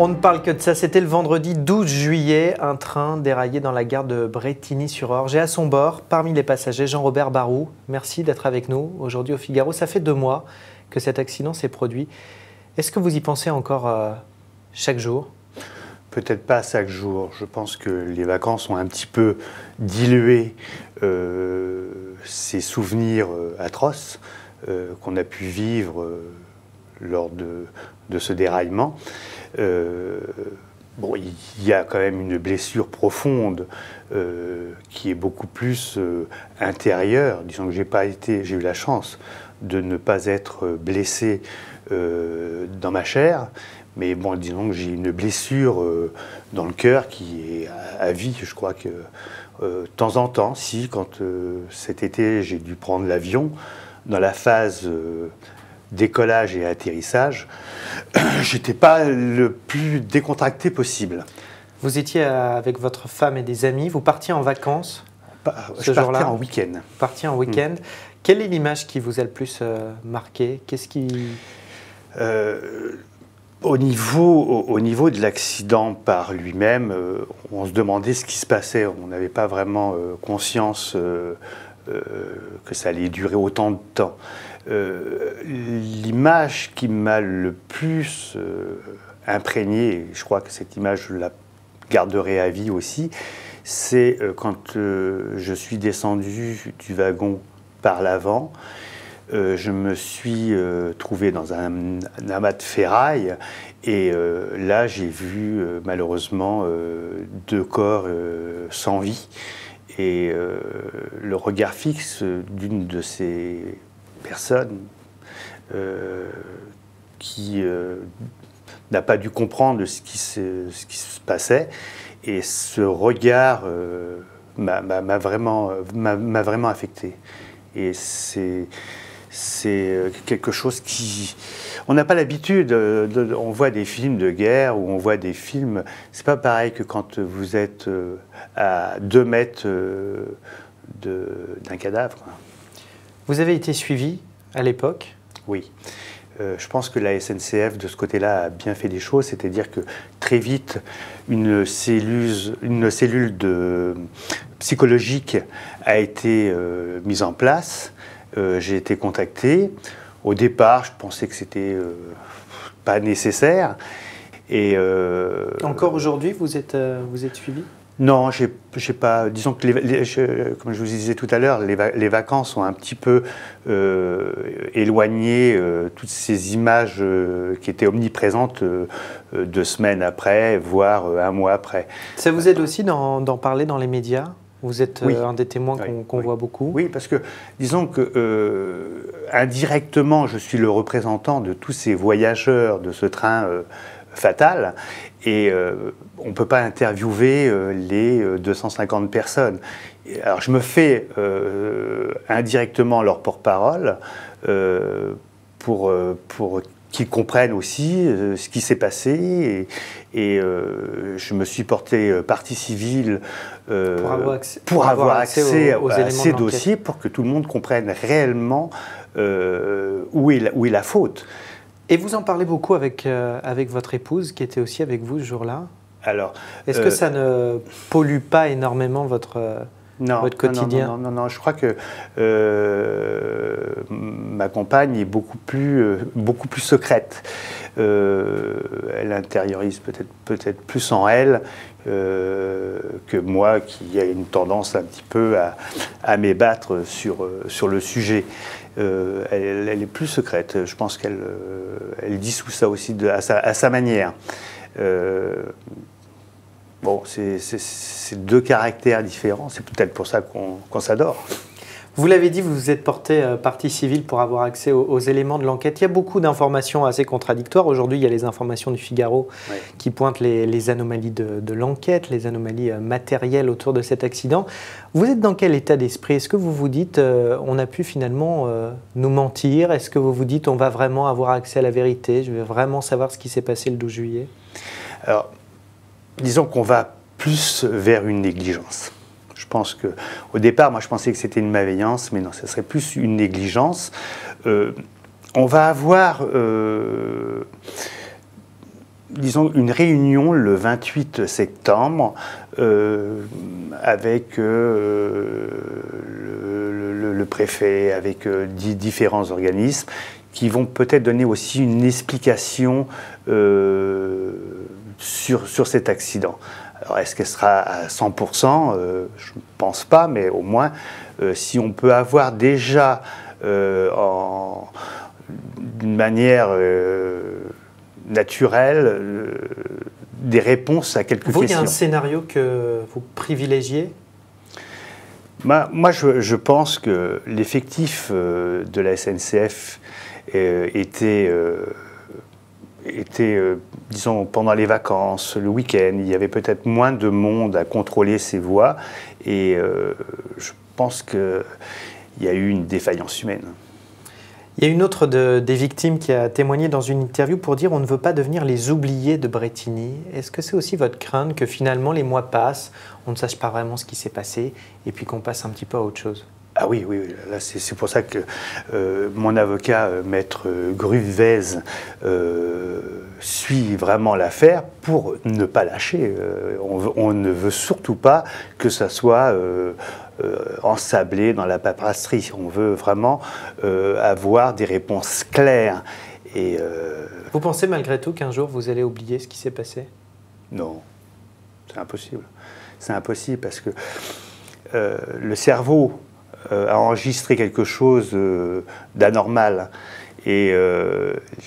On ne parle que de ça, c'était le vendredi 12 juillet, un train déraillé dans la gare de Brétigny-sur-Orge et à son bord, parmi les passagers, Jean-Robert Barou. Merci d'être avec nous aujourd'hui au Figaro. Ça fait 2 mois que cet accident s'est produit. Est-ce que vous y pensez encore chaque jour? Peut-être pas chaque jour. Je pense que les vacances ont un petit peu dilué ces souvenirs atroces qu'on a pu vivre lors de ce déraillement. Bon, il y a quand même une blessure profonde qui est beaucoup plus intérieure. Disons que j'ai eu la chance de ne pas être blessé dans ma chair, mais bon, disons que j'ai une blessure dans le cœur qui est à vie. Je crois que de temps en temps, quand cet été j'ai dû prendre l'avion, dans la phase décollage et atterrissage, j'étais pas le plus décontracté possible. Vous étiez avec votre femme et des amis, vous partiez en vacances Je partais en week-end. Partiez en week-end. Quelle est l'image qui vous a le plus marqué? Qu'est-ce qui... Au niveau de l'accident par lui-même, on se demandait ce qui se passait. On n'avait pas vraiment conscience que ça allait durer autant de temps. L'image qui m'a le plus imprégné, et je crois que cette image, je la garderai à vie aussi, c'est quand je suis descendu du wagon par l'avant. Je me suis trouvé dans un amas de ferraille et là j'ai vu malheureusement 2 corps sans vie et le regard fixe d'une de ces personnes qui n'a pas dû comprendre ce qui se passait, et ce regard m'a vraiment affecté. Et c'est quelque chose qui... On n'a pas l'habitude, on voit des films de guerre ou on voit des films... C'est pas pareil que quand vous êtes à 2 mètres d'un cadavre. Vous avez été suivi à l'époque? Oui. Je pense que la SNCF, de ce côté-là, a bien fait des choses. C'est-à-dire que très vite, une cellule psychologique a été mise en place. J'ai été contacté. Au départ, je pensais que c'était pas nécessaire. Et encore aujourd'hui, vous êtes suivi? Non, j'ai pas. Disons que, comme je vous disais tout à l'heure, les vacances ont un petit peu éloigné toutes ces images qui étaient omniprésentes 2 semaines après, voire 1 mois après. Ça vous aide aussi d'en parler dans les médias? Vous êtes un des témoins qu'on voit beaucoup. Oui, parce que, disons que indirectement, je suis le représentant de tous ces voyageurs de ce train fatal, et on ne peut pas interviewer les 250 personnes. Alors je me fais indirectement leur porte-parole pour qu'ils comprennent aussi ce qui s'est passé, et je me suis porté partie civile pour avoir accès à ces dossiers, pour que tout le monde comprenne réellement où est la faute. Et vous en parlez beaucoup avec votre épouse, qui était aussi avec vous ce jour-là. Alors, est-ce que ça ne pollue pas énormément votre quotidien? Non, je crois que ma compagne est beaucoup plus secrète. Elle intériorise peut-être plus en elle que moi, qui a une tendance un petit peu à m'ébattre sur le sujet. Elle est plus secrète. Je pense qu'elle dissout ça aussi à sa manière. Bon, c'est 2 caractères différents. C'est peut-être pour ça qu'on s'adore. Vous l'avez dit, vous vous êtes porté partie civile pour avoir accès aux éléments de l'enquête. Il y a beaucoup d'informations assez contradictoires. Aujourd'hui, il y a les informations du Figaro qui pointent les anomalies de l'enquête, les anomalies matérielles autour de cet accident. Vous êtes dans quel état d'esprit? Est-ce que vous vous dites on a pu finalement nous mentir? Est-ce que vous vous dites on va vraiment avoir accès à la vérité? Je vais vraiment savoir ce qui s'est passé le 12 juillet? Alors, disons qu'on va plus vers une négligence. Je pense qu'au départ, moi je pensais que c'était une malveillance, mais non, ce serait plus une négligence. On va avoir disons, une réunion le 28 septembre avec le préfet, avec différents organismes qui vont peut-être donner aussi une explication sur cet accident. Alors, est-ce qu'elle sera à 100% je ne pense pas, mais au moins, si on peut avoir déjà d'une manière naturelle des réponses à quelques questions. Il y a un scénario que vous privilégiez? Moi, je pense que l'effectif de la SNCF était, disons, pendant les vacances, le week-end, il y avait peut-être moins de monde à contrôler ces voies, et je pense qu'il y a eu une défaillance humaine. Il y a une autre des victimes qui a témoigné dans une interview pour dire « on ne veut pas devenir les oubliés de Brétigny ». Est-ce que c'est aussi votre crainte que finalement les mois passent, on ne sache pas vraiment ce qui s'est passé et puis qu'on passe un petit peu à autre chose? Ah oui, oui, là c'est pour ça que mon avocat, maître Gruvez, suit vraiment l'affaire pour ne pas lâcher. On ne veut surtout pas que ça soit ensablé dans la paperasserie. On veut vraiment avoir des réponses claires. Et, vous pensez malgré tout qu'un jour vous allez oublier ce qui s'est passé? Non, c'est impossible. C'est impossible parce que le cerveau a enregistré quelque chose d'anormal. Et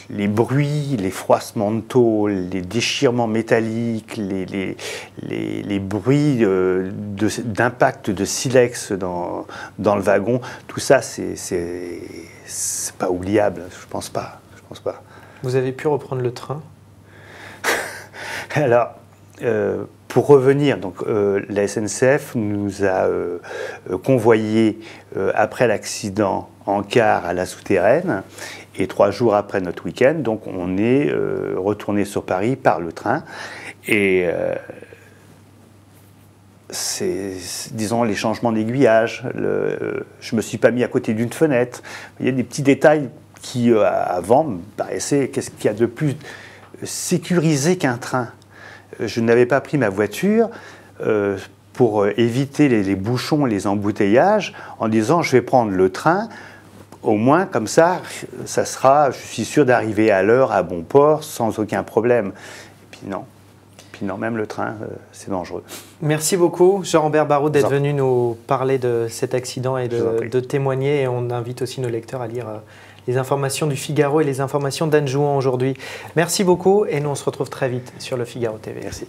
les bruits, les froissements de tôle, les déchirements métalliques, les bruits d'impact de silex dans le wagon, tout ça, c'est pas oubliable, je pense pas. Vous avez pu reprendre le train? Alors, pour revenir, donc, la SNCF nous a convoyés après l'accident en car à la souterraine et 3 jours après notre week-end, donc on est retourné sur Paris par le train et c'est, disons, les changements d'aiguillage, je me suis pas mis à côté d'une fenêtre, il y a des petits détails qui avant me paraissaient, qu'est-ce qu'il y a de plus sécurisé qu'un train? Je n'avais pas pris ma voiture pour éviter les bouchons, les embouteillages, en disant je vais prendre le train, au moins comme ça, ça sera, je suis sûr d'arriver à l'heure à bon port sans aucun problème. Et puis non, même le train, c'est dangereux. Merci beaucoup Jean-Robert Barraud d'être venu nous parler de cet accident et de témoigner. Et on invite aussi nos lecteurs à lire les informations du Figaro et les informations d'Anne Jouan aujourd'hui. Merci beaucoup et nous on se retrouve très vite sur le Figaro TV. Merci.